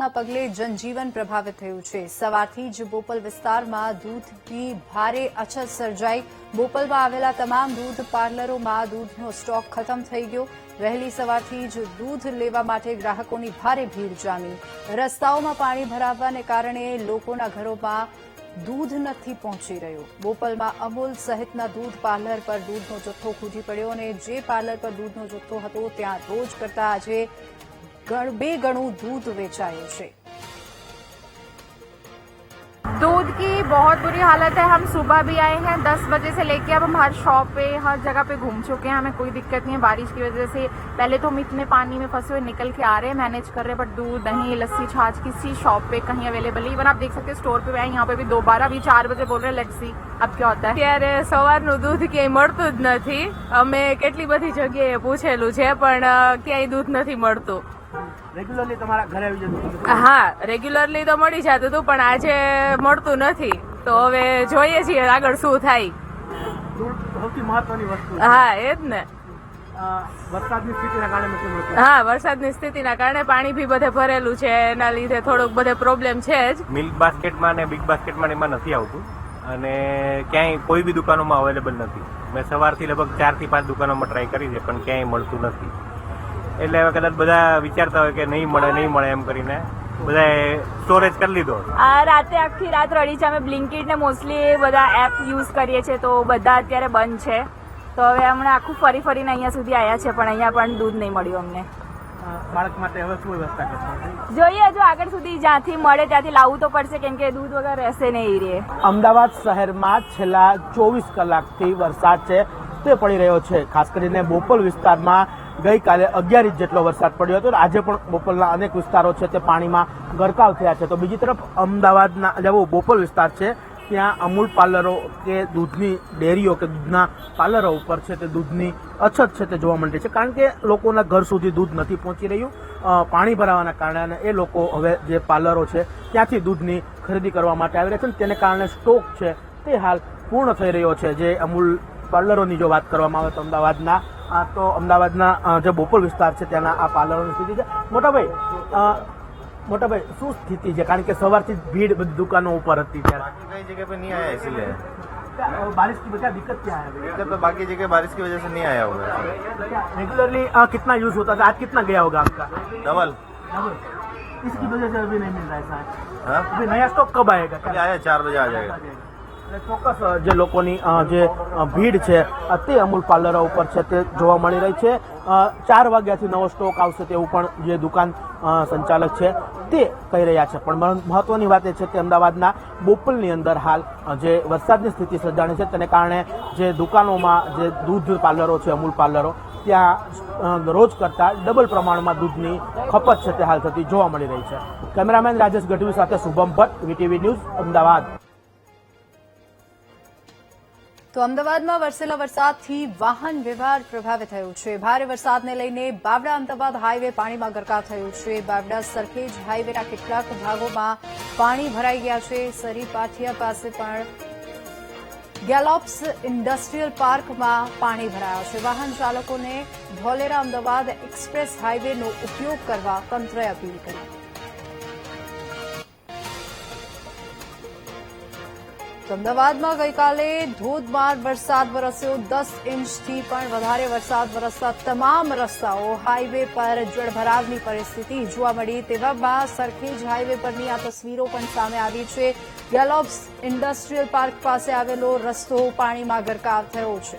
વરસાદના પગલે જનજીવન પ્રભાવિત થયું છે। સવારથી જ બોપલ વિસ્તારમાં દૂધની ભારે અછત સર્જાઈ। બોપલમાં આવેલા તમામ દૂધ પાર્લરોમાં દૂધનો સ્ટોક ખતમ થઈ ગયો। વહેલી સવારથી જ દૂધ લેવા માટે ગ્રાહકોની ભારે ભીડ જામી। રસ્તાઓમાં પાણી ભરાવાને કારણે લોકોના ઘરોમાં દૂધ નથી પહોંચી રહ્યું। બોપલમાં અમૂલ સહિતના દૂધ પાર્લર પર દૂધનો જથ્થો ખૂટી પડ્યો અને જે પાર્લર પર દૂધનો જથ્થો હતો ત્યાં રોજ કરતા આજે 2 ગણું दूध बेचाયું છે। दूध की बहुत बुरी हालत है। हम सुबह भी आए हैं 10 बजे से लेके अब हम हर शॉप पे हर जगह पे घूम चुके हैं। हमें कोई दिक्कत नहीं है बारिश की वजह से। पहले तो हम इतने पानी में फंसे हुए निकल के आ रहे हैं, मैनेज कर रहे हैं, बट दूध दही लस्सी छाछ किसी शॉप पे कहीं अवेलेबल नहीं। इवन आप देख सकते हैं स्टोर पे आए यहाँ पे भी दोबारा भी 4 बजे बोल रहे हैं लेट्स सी अब क्या होता है। ત્યારે સવારનું દૂધ ક્યાંય મળતું જ નથી। અમે કેટલી બધી જગ્યાએ પૂછેલું છે પણ ક્યાંય દૂધ નથી મળતું। રેગ્યુલરલી તમારા ઘરે આવી જતું? હા, રેગ્યુલરલી તો મળી જતું હતું પણ આજે મળતું નથી, તો હવે જોઈએ છીએ આગળ શું થાય। સૌથી મહત્વની વસ્તુ હા એ જ ને। વરસાદની સ્થિતિના કારણે નથી મળતું। હા, વરસાદની સ્થિતિના કારણે પાણી બી બધે ભરેલું છે, એના લીધે થોડોક બધે પ્રોબ્લેમ છે જ। મિલ્ક બાસ્કેટમાં ને બિગ બાસ્કેટમાં એમાં નથી આવતું અને ક્યાંય કોઈ બી દુકાનોમાં અવેલેબલ નથી। મેં સવારથી લગભગ 4 થી 5 દુકાનોમાં ટ્રાય કરી છે પણ ક્યાંય મળતું નથી। એટલે હવે કદાચ બધા વિચારતા હોય કે નહીં મળે એમ કરીને બધાએ સ્ટોરેજ કરી લીધો। આ રાતે આખી રાત રડી છે। અમે બ્લિંકિટ ને મોસ્ટલી બધા એપ યુઝ કરીએ છીએ તો બધા અત્યારે બંધ છે, તો હવે હમણાં આખું ફરીને અહીંયા સુધી આવ્યા છે પણ અહીંયા પણ દૂધ નહીં મળ્યું અમને। બાળક માટે હવે શું વ્યવસ્થા કરશો? જોઈએ જો આગળ સુધી જ્યાંથી મળે ત્યાંથી લાવવું તો પડશે કેમ કે દૂધ વગર રહેશે નહીં રે। અમદાવાદ શહેરમાં છેલ્લા 24 કલાકથી વરસાદ છે તે પડી રહ્યો છે। ખાસ કરીને બોપલ વિસ્તારમાં ગઈકાલે 11 ઇંચ જેટલો વરસાદ પડ્યો હતો। આજે પણ બોપલના અનેક વિસ્તારો છે તે પાણીમાં ગરકાવ થયા છે। તો બીજી તરફ અમદાવાદના જેવો બોપલ વિસ્તાર છે ત્યાં અમૂલ પાર્લરો કે દૂધની ડેરીઓ કે દૂધના પાર્લરો ઉપર છે તે દૂધની અછત છે તે જોવા મળી છે, કારણ કે લોકોના ઘર સુધી દૂધ નથી પહોંચી રહ્યું। પાણી ભરાવાના કારણે એ લોકો હવે જે પાર્લરો છે ત્યાંથી દૂધની ખરીદી કરવા માટે આવી રહ્યા છે, તેને કારણે સ્ટોક છે તે હાલ પૂર્ણ થઈ રહ્યો છે। જે અમૂલ પાર્લરોની જો વાત કરવામાં આવે તો અમદાવાદના જે બોપલ વિસ્તાર છે ત્યાંના આ પાર્લરોની સ્થિતિ છે। મોટાભાઈ શું સ્થિતિ છે, કારણ કે સવારથી ભીડ બધી દુકાનો ઉપર હતી ત્યારે कई जगह पे नहीं आया इसीलिए। बारिश की वजह दिक्कत क्या है? दिक्कत तो बाकी जगह बारिश की वजह से नहीं आया होगा। रेगुलरली कितना यूज होता था, आज कितना गया होगा आपका? डबल। इसकी वजह से अभी नहीं मिल रहा है शायद। हाँ? अभी नया स्टॉक कब आएगा? अभी आया 4 बजे आ जाएगा। ચોક્કસ જે લોકોની જે ભીડ છે તે અમૂલ પાર્લરો ઉપર છે તે જોવા મળી રહી છે। 4 વાગ્યાથી નવો સ્ટોક આવશે તેવું પણ જે દુકાન સંચાલક છે તે કહી રહ્યા છે। પણ મહત્વની વાત એ છે કે અમદાવાદના બોપલની અંદર હાલ જે વરસાદની સ્થિતિ સર્જાણી છે તેને કારણે જે દુકાનોમાં જે દૂધ પાર્લરો છે અમૂલ પાર્લરો ત્યાં રોજ કરતાં ડબલ પ્રમાણમાં દૂધની ખપત છે તે હાલ થતી જોવા મળી રહી છે। કેમેરામેન રાજેશ ગઢવી સાથે શુભમ ભટ્ટ, વીટીવી ન્યૂઝ, અમદાવાદ। તો અમદાવાદમાં વરસેલા વરસાદથી વાહન વ્યવહાર પ્રભાવિત થયો છે। ભારે વરસાદને લઈને બાવડા અમદાવાદ હાઈવે પાણીમાં ગરકાવ થયો છે। બાવડા સરખેજ હાઈવેના કેટલાક ભાગોમાં પાણી ભરાઈ ગયા છે। સરી પાઠિયા પાસે પણ ગેલોપ્સ ઇન્ડસ્ટ્રીયલ પાર્કમાં પાણી ભરાયા છે। વાહન ચાલકોને ધોલેરા અમદાવાદ એક્સપ્રેસ હાઈવેનો ઉપયોગ કરવા તંત્રએ અપીલ કરી। અમદાવાદમાં ગઈકાલે ધોધમાર વરસાદ વરસ્યો। 10 ઇંચથી પણ વધારે વરસાદ વરસતા તમામ રસ્તાઓ હાઈવે પર જળભરાવની પરિસ્થિતિ જોવા મળી। તેવામાં સરખેજ હાઈવે પરની આ તસવીરો પણ સામે આવી છે। ગેલોપ્સ ઇન્ડસ્ટ્રીયલ પાર્ક પાસે આવેલો રસ્તો પાણીમાં ગરકાવ થયો છે।